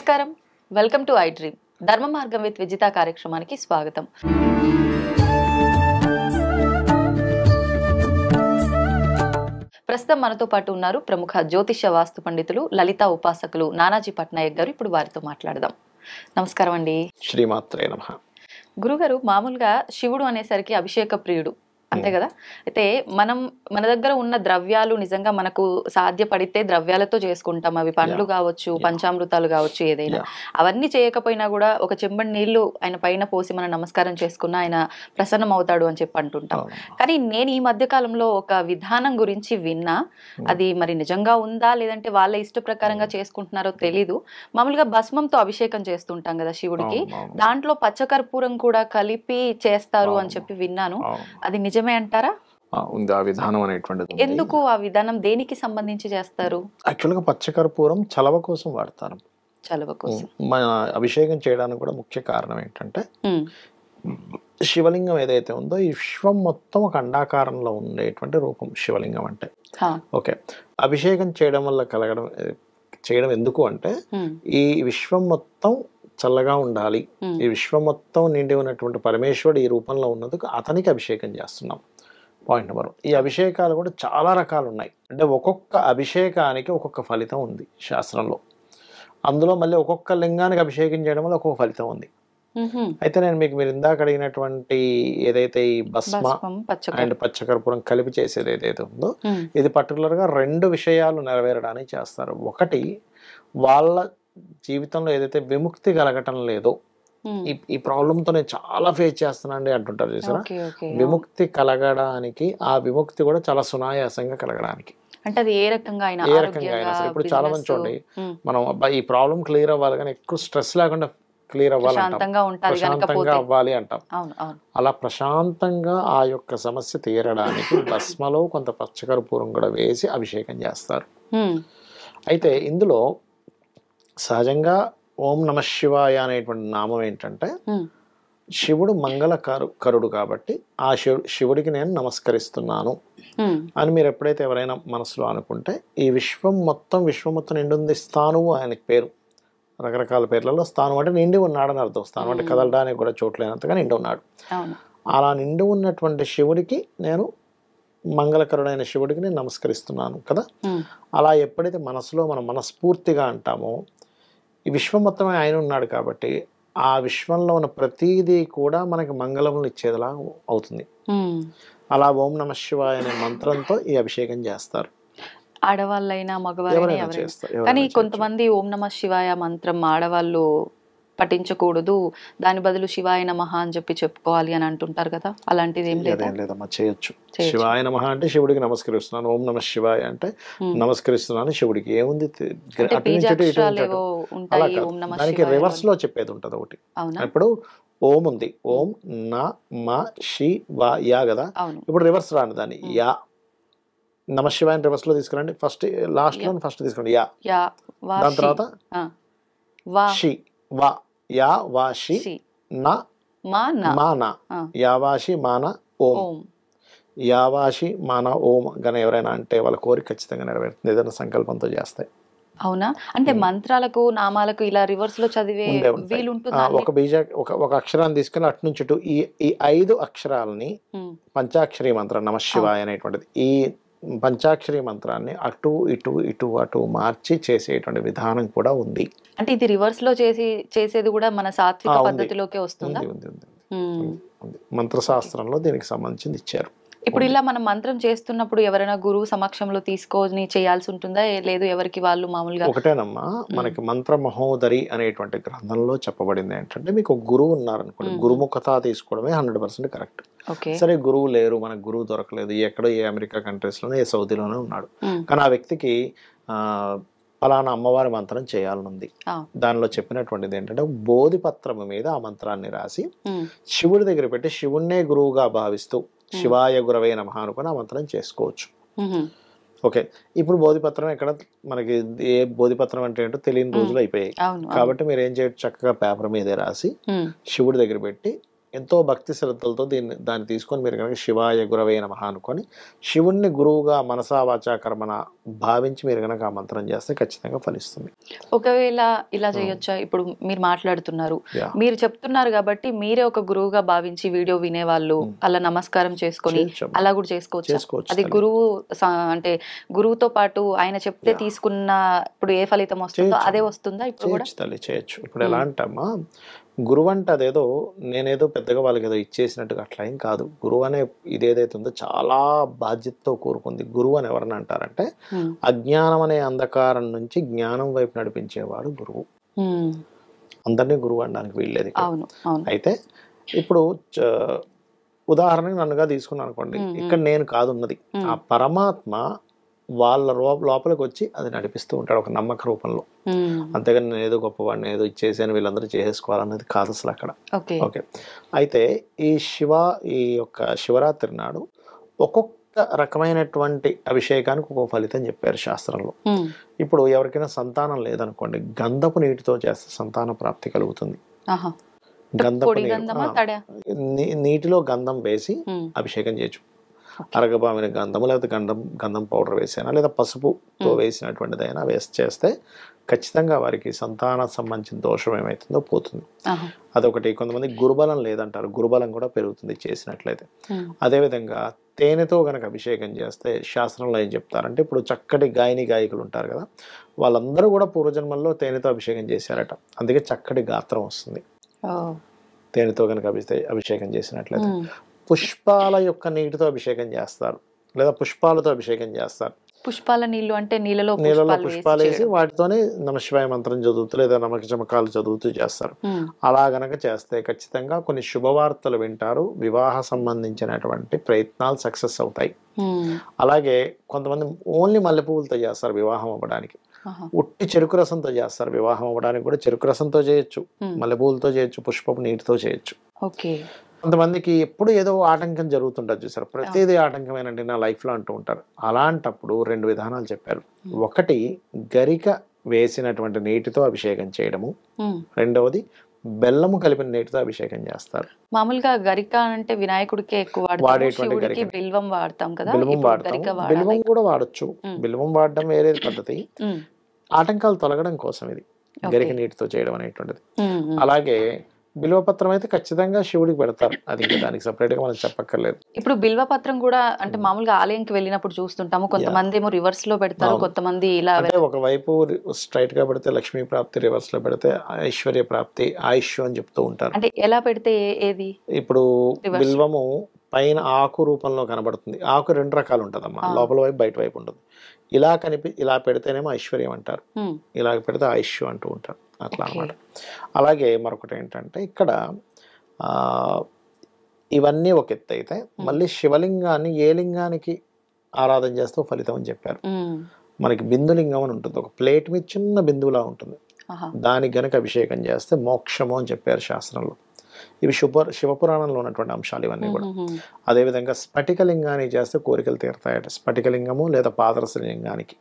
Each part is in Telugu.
నమస్కారం, వెల్కమ్ టు ఐ డ్రీమ్. ధర్మ మార్గం విత్ విజిత కార్యక్రమానికి స్వాగతం. ప్రస్తుతం మనతో పాటు ఉన్నారు ప్రముఖ జ్యోతిష వాస్తు పండితులు, లలిత ఉపాసకులు నానాజీ పట్నాయక్ గారు. ఇప్పుడు వారితో మాట్లాడదాం. నమస్కారం అండి. శ్రీమాత్రే నమః. గురుగారు, మామూలుగా శివుడు అనేసరికి అభిషేక ప్రియుడు, అంతే కదా? అయితే మన దగ్గర ఉన్న ద్రవ్యాలు నిజంగా మనకు సాధ్యపడితే ద్రవ్యాలతో చేసుకుంటాం. అవి పండ్లు కావచ్చు, పంచామృతాలు కావచ్చు, ఏదైనా. అవన్నీ చేయకపోయినా కూడా ఒక చెంబడి నీళ్లు ఆయన పైన పోసి మనం నమస్కారం చేసుకున్నా ఆయన ప్రసన్నం అవుతాడు అని చెప్పి అంటుంటాం. కానీ నేను ఈ మధ్య కాలంలో ఒక విధానం గురించి విన్నా. అది మరి నిజంగా ఉందా లేదంటే వాళ్ళ ఇష్ట ప్రకారంగా చేసుకుంటున్నారో తెలీదు. మామూలుగా భస్మంతో అభిషేకం చేస్తుంటాం కదా శివుడికి, దాంట్లో పచ్చకర్పూరం కూడా కలిపి చేస్తారు అని చెప్పి విన్నాను. అది నిజమే అంటారా? ఉంది ఆ విధానం అనేటువంటిది. ఎందుకు ఆ విధానం, దేనికి సంబంధించి చేస్తారు? యాక్చువల్గా పచ్చకర్పూరం చలవ కోసం వాడతారు. చలవ కోసం. మన అభిషేకం చేయడానికి కూడా ముఖ్య కారణం ఏంటంటే శివలింగం ఏదైతే ఉందో ఈ విశ్వం మొత్తం ఒక అండాకారంలో ఉండేటువంటి రూపం శివలింగం అంటే. ఓకే, అభిషేకం చేయడం ఎందుకు అంటే ఈ విశ్వం మొత్తం చల్లగా ఉండాలి, ఈ విశ్వం మొత్తం నిండి ఉన్నటువంటి పరమేశ్వరుడు ఈ రూపంలో ఉన్నందుకు అతనికి అభిషేకం చేస్తున్నాం. Point number 1. ఈ అభిషేకాలు కూడా చాలా రకాలు ఉన్నాయి. అంటే ఒక్కొక్క అభిషేకానికి ఒక్కొక్క ఫలితం ఉంది శాస్త్రంలో. అందులో మళ్ళీ ఒక్కొక్క లింగానికి అభిషేకం చేయడం వల్ల ఒక్కొక్క ఫలితం ఉంది. అయితే నేను మీరు ఇందాక అడిగినటువంటి ఏదైతే ఈ భస్మ అండ్ పచ్చకర్పూరం కలిపి చేసేది ఏదైతే ఉందో ఇది పర్టికులర్గా 2 విషయాలు నెరవేరడానికి చేస్తారు. ఒకటి, వాళ్ళ జీవితంలో ఏదైతే విముక్తి కలగటం లేదో, ఈ ప్రాబ్లంతో నేను చాలా ఫేస్ చేస్తున్నానండి అంటుంటారు చూసారా, విముక్తి కలగడానికి ఆ విముక్తి కూడా చాలా సునాయాసంగా కలగడానికి అంటే అది ఏ రకంగా అయినా సరే. ఇప్పుడు చాలా మంది చూడండి, మనం ఈ ప్రాబ్లం క్లియర్ అవ్వాలి కానీ ఎక్కువ స్ట్రెస్ లేకుండా క్లియర్ అవ్వాలి, ప్రశాంతంగా అవ్వాలి అంటాం. అలా ప్రశాంతంగా ఆ యొక్క సమస్య తీరడానికి భస్మలో కొంత పచ్చకర్పూరం కూడా వేసి అభిషేకం చేస్తారు. అయితే ఇందులో సహజంగా ఓం నమ శివాయ అనేటువంటి నామం ఏంటంటే శివుడు మంగళకరుడు కాబట్టి ఆ శివుడికి నేను నమస్కరిస్తున్నాను అని మీరు ఎప్పుడైతే ఎవరైనా మనసులో అనుకుంటే ఈ విశ్వం మొత్తం నిండుంది. స్థానువు ఆయనకి పేరు. రకరకాల పేర్లలో స్థానం అంటే నిండి ఉన్నాడని అర్థం. స్థానం అంటే కదలడానికి కూడా చోట్లేనంతగా నిండి ఉన్నాడు. అలా నిండి ఉన్నటువంటి శివుడికి నేను, మంగళకరుడైన శివుడికి నేను నమస్కరిస్తున్నాను కదా. అలా ఎప్పుడైతే మనసులో మనం మనస్ఫూర్తిగా అంటామో ఈ విశ్వం మొత్తమే ఆయన ఉన్నాడు కాబట్టి ఆ విశ్వంలో ఉన్న ప్రతిదీ కూడా మనకి మంగళములు ఇచ్చేదిలా అవుతుంది. అలా ఓం నమ శివాయ అనే మంత్రంతో ఈ అభిషేకం చేస్తారు. ఆడవాళ్ళైనా మగవాళ్ళైనా చేస్తారు. కానీ కొంతమంది ఓం నమ శివాయ మంత్రం ఆడవాళ్ళు పఠించకూడదు, దాని బదులు శివాయ నమః అని చెప్పి చెప్పుకోవాలి అని అంటుంటారు కదా, అలాంటిది ఏం లేదమ్మా. చేయొచ్చు. శివాయ నమః అంటే శివుడికి నమస్కరిస్తున్నాను, ఓం నమ శివాయ అంటే నమస్కరిస్తున్నాను శివుడికి. ఏముంది, దానికి రివర్స్ లో చెప్పేది ఉంటది ఒకటి. ఇప్పుడు ఓం ఉంది, ఓం న మ శి వా యా కదా. ఇప్పుడు రివర్స్ రాను దాన్ని, యా నమ శివాయ రివర్స్ లో తీసుకురండి. ఫస్ట్ లాస్ట్ లో ఫస్ట్ తీసుకోండి యా, దాని తర్వాత షి వా, యా వాషి నా మాన, యావాషి మాన ఓం. యావాషి మాన ఓం గన ఎవరైనా అంటే వాళ్ళ కోరిక ఖచ్చితంగా నెరవేరుతుంది, ఏదైనా సంకల్పంతో చేస్తాయి. అవునా? అంటే మంత్రాలకు నామాలకు ఇలా రివర్స్ లో చదివే ఒక అక్షరాన్ని తీసుకుని అటు నుంచి ఇటు ఈ 5 అక్షరాలని పంచాక్షరి మంత్రం నమ శివాయ అనేటువంటిది, ఈ పంచాక్షరి మంత్రాన్ని అటు ఇటు ఇటు అటు మార్చి చేసేటువంటి విధానం కూడా ఉంది. అంటే ఇది రివర్స్ లో చేసేది కూడా మన సాత్విక పద్ధతిలోకే వస్తుందా? మంత్రశాస్త్రంలో దీనికి సంబంధించింది ఇచ్చారు. ఇప్పుడు ఇలా మనం మంత్రం చేస్తున్నప్పుడు ఎవరైనా గురువు సమక్షంలో తీసుకొని చేయాల్సి ఉంటుందా, లేదు ఎవరికి వాళ్ళు మామూలుగా? ఒకటేనమ్మా, మనకి మంత్ర మహోదరి అనేటువంటి గ్రంథంలో చెప్పబడింది ఏంటంటే మీకు గురువు ఉన్నారనుకోండి, గురుముఖత తీసుకోవడమే 100% కరెక్ట్. సరే, గురువు లేరు, మనకు గురువు దొరకలేదు, ఎక్కడో ఏ అమెరికా కంట్రీస్ లోనే ఏ సౌదీలోనే ఉన్నాడు, కానీ ఆ వ్యక్తికి ఫలానా అమ్మవారి మంత్రం చేయాలనుంది. దానిలో చెప్పినటువంటిది ఏంటంటే బోధిపత్రము మీద ఆ మంత్రాన్ని రాసి శివుడి దగ్గర పెట్టి శివుణ్ణే గురువుగా భావిస్తూ శివాయ గురవే నమః అనుకుని ఆ మంత్రం చేసుకోవచ్చు. ఓకే, ఇప్పుడు బోధిపత్రం ఎక్కడ మనకి, ఏ బోధిపత్రం అంటే ఏంటో తెలియని రోజులు అయిపోయాయి కాబట్టి మీరు ఏం చేయొచ్చు, చక్కగా పేపర్ మీదే రాసి శివుడి దగ్గర పెట్టి ఎంతో భక్తి శ్రద్ధలతో దాన్ని తీసుకొని మీరు కనుక శివాయ గురవే నమః అనుకొని శివుణ్ణి గురువుగా మనసా వాచా కర్మన భావించి మీరు కనుక ఆ మంత్రం చేస్తే ఖచ్చితంగా ఫలిస్తుంది. ఒకవేళ ఇలా చేయొచ్చా? ఇప్పుడు మీరు మాట్లాడుతున్నారు, మీరు చెప్తున్నారు కాబట్టి మీరే ఒక గురువుగా భావించి వీడియో వినేవాళ్ళు అలా నమస్కారం చేసుకొని అలా కూడా చేసుకోవచ్చు. అది గురువు అంటే గురువుతో పాటు ఆయన చెప్తే తీసుకున్న ఇప్పుడు ఏ ఫలితం వస్తుందో అదే వస్తుందా? ఇప్పుడు కూడా చేయొచ్చు. ఇప్పుడు ఎలా అంటమ్మా, గురువు అంటే అదేదో నేనేదో పెద్దగా వాళ్ళకి ఏదో ఇచ్చేసినట్టుగా అట్లా ఏం కాదు. గురువు అనే ఇదేదైతే ఉందో చాలా బాధ్యతతో కూరుకుంది. గురువు అని ఎవరని అంటారంటే అజ్ఞానం అనే అంధకారం నుంచి జ్ఞానం వైపు నడిపించేవాడు గురువు. అందరినీ గురువు అనడానికి వీల్లేదు. అయితే ఇప్పుడు ఉదాహరణకి నన్నుగా తీసుకున్నాను అనుకోండి, ఇక్కడ నేను కాదు ఉన్నది, ఆ పరమాత్మ వాళ్ళ లోపలికి వచ్చి అది నడిపిస్తూ ఉంటాడు ఒక నమ్మక రూపంలో. అంతేగాని నేను ఏదో గొప్పవాడిని ఏదో ఇచ్చేసాను వీళ్ళందరూ చేసుకోవాలన్నది కాదు అసలు అక్కడ. ఓకే. అయితే ఈ యొక్క శివరాత్రి నాడు ఒక్కొక్క రకమైనటువంటి అభిషేకానికి ఒక్కొక్క ఫలితం చెప్పారు శాస్త్రంలో. ఇప్పుడు ఎవరికైనా సంతానం లేదనుకోండి, గంధపు నీటితో చేస్తే సంతాన ప్రాప్తి కలుగుతుంది. నీటిలో గంధం వేసి అభిషేకం చేయొచ్చు. అరగబామిన గంధము లేకపోతే గంధం పౌడర్ వేసైనా లేదా పసుపుతో వేసినటువంటిదైనా చేస్తే ఖచ్చితంగా వారికి సంతాన సంబంధించిన దోషం ఏమైతుందో పోతుంది. అదొకటి. కొంతమంది గురుబలం లేదంటారు, గురుబలం కూడా పెరుగుతుంది చేసినట్లయితే. అదేవిధంగా తేనెతో గనక అభిషేకం చేస్తే శాస్త్రంలో ఏం చెప్తారంటే, ఇప్పుడు చక్కటి గాయకులు ఉంటారు కదా, వాళ్ళందరూ కూడా పూర్వజన్మల్లో తేనెతో అభిషేకం చేశారట. అందుకే చక్కటి గాత్రం వస్తుంది తేనెతో గనక అభిషేకం చేసినట్లయితే. పుష్పాల యొక్క నీటితో అభిషేకం చేస్తారు లేదా పుష్పాలతో అభిషేకం చేస్తారు. పుష్పాల నీళ్లు అంటే నీళ్ళలో పుష్పాలు వేసి వాటితోనే నమశివాయ మంత్రం చదువుతూ లేదా నమకచమకాలు చదువుతూ చేస్తారు. అలా గనక చేస్తే ఖచ్చితంగా కొన్ని శుభవార్తలు వింటారు, వివాహ సంబంధించినటువంటి ప్రయత్నాలు సక్సెస్ అవుతాయి. అలాగే కొంతమంది ఓన్లీ మల్లెపువ్వులతో చేస్తారు వివాహం అవ్వడానికి, ఉట్టి చెరుకు రసంతో చేస్తారు వివాహం అవ్వడానికి కూడా. చెరుకు రసంతో చేయొచ్చు, మల్లెపువ్వులతో చేయొచ్చు, పుష్పపు నీటితో చేయొచ్చు. కొంతమందికి ఎప్పుడు ఏదో ఆటంకం జరుగుతుంటుంది చూసారు, ప్రతిదీ ఆటంకమేనండి నా లైఫ్లో అంటూ ఉంటారు. అలాంటప్పుడు 2 విధానాలు చెప్పారు. ఒకటి గరిక వేసినటువంటి నీటితో అభిషేకం చేయడము, రెండవది బెల్లము కలిపిన నీటితో అభిషేకం చేస్తారు. మామూలుగా గరిక అంటే వినాయకుడికి ఎక్కువ వాడేటువంటి గరిక బిల్వం వాడతాం కదా, బిల్వం వాడతాం, బిల్వం కూడా వాడచ్చు. బిల్వం వాడడం వేరే పద్ధతి, ఆటంకాలు తొలగడం కోసం ఇది గరిక నీటితో చేయడం అనేటువంటిది. అలాగే బిల్వపత్రం అయితే ఖచ్చితంగా శివుడికి పెడతారు, అది ఇంకా దానికి సపరేట్ గా మనం చెప్పక్కర్లేదు. ఇప్పుడు బిల్వపత్రం కూడా అంటే మామూలుగా ఆలయంకి వెళ్ళినప్పుడు చూస్తుంటాము, కొంతమంది ఏమో రివర్స్ లో పెడతారు, కొంతమంది ఇలా. అంటే ఒకవైపు స్ట్రైట్ గా పెడితే లక్ష్మీ ప్రాప్తి, రివర్స్ లో పెడితే ఐశ్వర్య ప్రాప్తి, ఆయుష్ అని చెప్తూ ఉంటారు. అంటే ఎలా పెడితే ఏది? ఇప్పుడు బిల్వము పైన ఆకు రూపంలో కనబడుతుంది. ఆకు 2 రకాలు ఉంటదమ్మా, లోపల వైపు బయట వైపు ఉంటుంది. ఇలా పెడితేనేమో ఐశ్వర్యం అంటారు, ఇలా పెడితే ఆయుష్ అంటూ ఉంటారు, అట్లా అన్నమాట. అలాగే మరొకటి ఏంటంటే ఇక్కడ ఇవన్నీ ఒక ఎత్తు అయితే, మళ్ళీ శివలింగాన్ని ఏ లింగానికి ఆరాధన చేస్తూ ఫలితం అని చెప్పారు. మనకి బిందులింగం అని ఉంటుంది, ఒక ప్లేట్ మీద చిన్న బిందువులా ఉంటుంది, దానికి గనక అభిషేకం చేస్తే మోక్షము అని చెప్పారు శాస్త్రంలో. ఇవి శివపురాణంలో ఉన్నటువంటి అంశాలు ఇవన్నీ కూడా. అదేవిధంగా స్ఫటికలింగానికి చేస్తే కోరికలు తీరుతాయట. స్ఫటికలింగము లేదా పాదరస లింగానికి.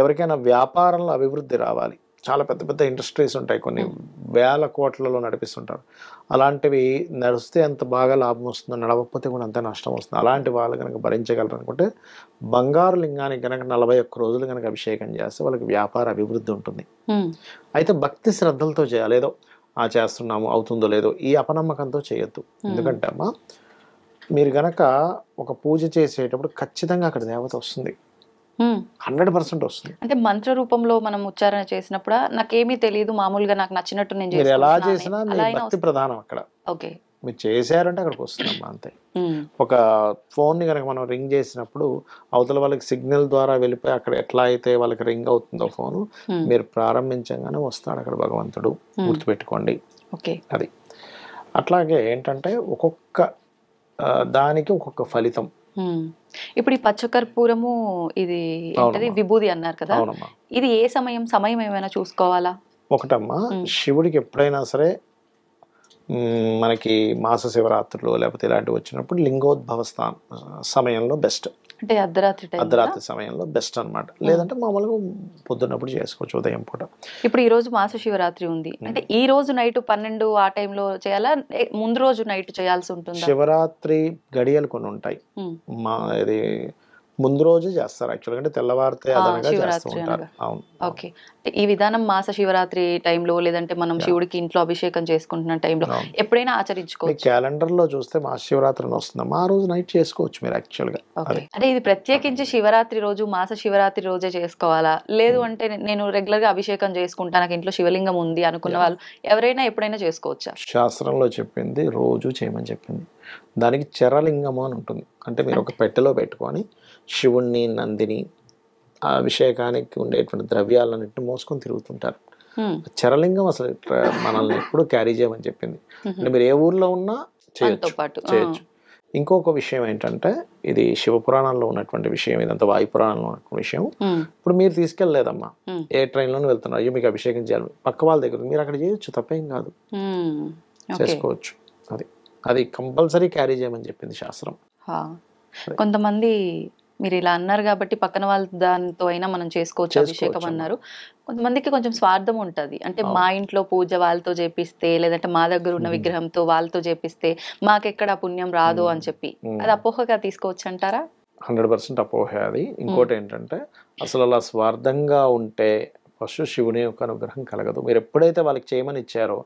ఎవరికైనా వ్యాపారంలో అభివృద్ధి రావాలి, చాలా పెద్ద పెద్ద ఇండస్ట్రీస్ ఉంటాయి, కొన్ని వేల కోట్లలో నడిపిస్తుంటారు, అలాంటివి నడిస్తే ఎంత బాగా లాభం వస్తుందో, నడవకపోతే కూడా అంత నష్టం వస్తుంది. అలాంటి వాళ్ళు కనుక భరించగలరు అనుకుంటే బంగారు లింగానికి కనుక 41 రోజులు కనుక అభిషేకం చేస్తే వాళ్ళకి వ్యాపార అభివృద్ధి ఉంటుంది. అయితే భక్తి శ్రద్ధలతో చేయాలి, ఏదో చేస్తున్నాము అవుతుందో లేదో ఈ అపనమ్మకంతో చేయొద్దు. ఎందుకంటే అమ్మా, మీరు గనక ఒక పూజ చేసేటప్పుడు ఖచ్చితంగా అక్కడ దేవత వస్తుంది, 100% వస్తుంది. అంటే మంత్ర రూపంలో మనం ఉచ్చారణ చేసినప్పుడు నాకేమీ తెలియదు, మామూలుగా నాకు నచ్చినట్టు నేను మీరు ఎలా చేసినా మీ భక్తి ప్రధానం అక్కడ. ఓకే, మీరు చేశారంటే అక్కడికి వస్తుందమ్మా, అంతే. ఒక ఫోన్ని కనుక మనం రింగ్ చేసినప్పుడు అవతల వాళ్ళకి సిగ్నల్ ద్వారా వెళ్ళిపోయి అక్కడ ఎట్లా అయితే వాళ్ళకి రింగ్ అవుతుందో ఫోను, మీరు ప్రారంభించగానే వస్తాడు అక్కడ భగవంతుడు, గుర్తుపెట్టుకోండి. అది అట్లాగే ఏంటంటే ఒక్కొక్క దానికి ఒక్కొక్క ఫలితం. ఇప్పుడు ఈ పచ్చకర్పూరము ఇది ఏంటది విభూది అన్నారు కదా, ఇది ఏ సమయం ఏమైనా చూసుకోవాలా? ఒకటమ్మా, శివుడికి ఎప్పుడైనా సరే మనకి మాస శివరాత్రులు లేకపోతే ఇలాంటివి వచ్చినప్పుడు లింగోద్భవ సమయంలో బెస్ట్. అంటే అర్ధరాత్రి సమయంలో బెస్ట్ అన్నమాట. లేదంటే మామూలుగా పొద్దున్నప్పుడు చేసుకోవచ్చు, ఉదయం పూట. ఇప్పుడు ఈ రోజు మాస శివరాత్రి ఉంది అంటే ఈ రోజు నైట్ 12 ఆ టైంలో చేయాలా, ముందు రోజు నైట్ చేయాల్సి ఉంటుందా? శివరాత్రి గడియలు కొన్ని ఉంటాయి, ఇది ముందు రోజు చేస్తారు యాక్చువల్గా, అంటే తెల్లవారితే అదనగా చేస్తూ ఉంటారు. అవును. ఓకే. ఈ విధానం మాస శివరాత్రి టైంలో లేదంటే మనం శివుడికి ఇంట్లో అభిషేకం చేసుకుంటున్న టైంలో ఎప్పుడైనా ఆచరించుకోవచ్చు. క్యాలెండర్ లో చూస్తే మాస శివరాత్రి వస్తుందమ్మా, ఆ రోజు నైట్ చేసుకోవచ్చు మీరు యాక్చువల్గా. అంటే ఇది ప్రత్యేకించి శివరాత్రి రోజు మాస శివరాత్రి రోజే చేసుకోవాలా, లేదు అంటే నేను రెగ్యులర్ గా అభిషేకం చేసుకుంటా నాకు ఇంట్లో శివలింగం ఉంది అనుకున్న వాళ్ళు ఎవరైనా ఎప్పుడైనా చేసుకోవచ్చా? శాస్త్రంలో చెప్పింది రోజు చేయమని చెప్పింది. దానికి చరలింగము అని ఉంటుంది. అంటే మీరు ఒక పెట్టెలో పెట్టుకొని శివుణ్ణి, నందిని, ఆ అభిషేకానికి ఉండేటువంటి ద్రవ్యాలన్నింటినీ మోసుకొని తిరుగుతుంటారు. చరలింగం అసలు మనల్ని ఎప్పుడు క్యారీ చేయమని చెప్పింది. అంటే మీరు ఏ ఊర్లో ఉన్నా చేయొచ్చు. ఇంకొక విషయం ఏంటంటే, ఇది శివపురాణంలో ఉన్నటువంటి విషయం, ఇదంతా వాయుపురాణంలో ఉన్నటువంటి విషయం. ఇప్పుడు మీరు తీసుకెళ్ళలేదమ్మా, ఏ ట్రైన్లోనే వెళ్తున్నారు, అయ్యో మీకు అభిషేకం చేయాలి, పక్క వాళ్ళ దగ్గర మీరు అక్కడ చేయొచ్చు, తప్పేం కాదు, చేసుకోవచ్చు. అది కంపల్సరీ క్యారీ చేయమని చెప్పింది శాస్త్రం. కొంతమంది మీరు ఇలా అన్నారు కాబట్టి పక్కన వాళ్ళ దాంతో అయినా మనం చేసుకోవచ్చు అభిషేకం అన్నారు. కొంతమందికి కొంచెం స్వార్థం ఉంటది, అంటే మా ఇంట్లో పూజ వాళ్ళతో చేపిస్తే లేదంటే మా దగ్గర ఉన్న విగ్రహంతో వాళ్ళతో చేపిస్తే మాకెక్కడ పుణ్యం రాదు అని చెప్పి, అది అపోహగా తీసుకోవచ్చు అంటారా? 100% అపోహ అది. ఇంకోటి ఏంటంటే, అసలు అలా స్వార్థంగా ఉంటే ఫస్ట్ శివుని యొక్క అనుగ్రహం కలగదు. మీరు ఎప్పుడైతే వాళ్ళకి చేయమని ఇచ్చారో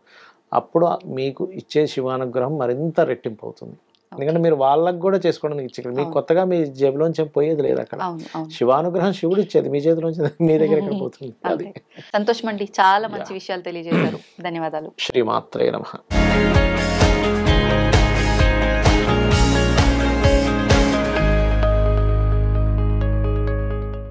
అప్పుడు మీకు ఇచ్చే శివానుగ్రహం మరింత రెట్టింపు అవుతుంది. ఎందుకంటే మీరు వాళ్ళకి కూడా చేసుకోవడానికి ఇచ్చారు, మీకు కొత్తగా మీ జేబులోంచి పోయేది లేదు అక్కడ. శివానుగ్రహం శివుడు ఇచ్చేది, మీ చేతిలోంచి మీ దగ్గర ఎక్కడ పోతుంది. అది సంతోషం అండి, చాలా మంచి విషయాలు తెలియజేశారు, ధన్యవాదాలు. శ్రీమాత్రే నమః.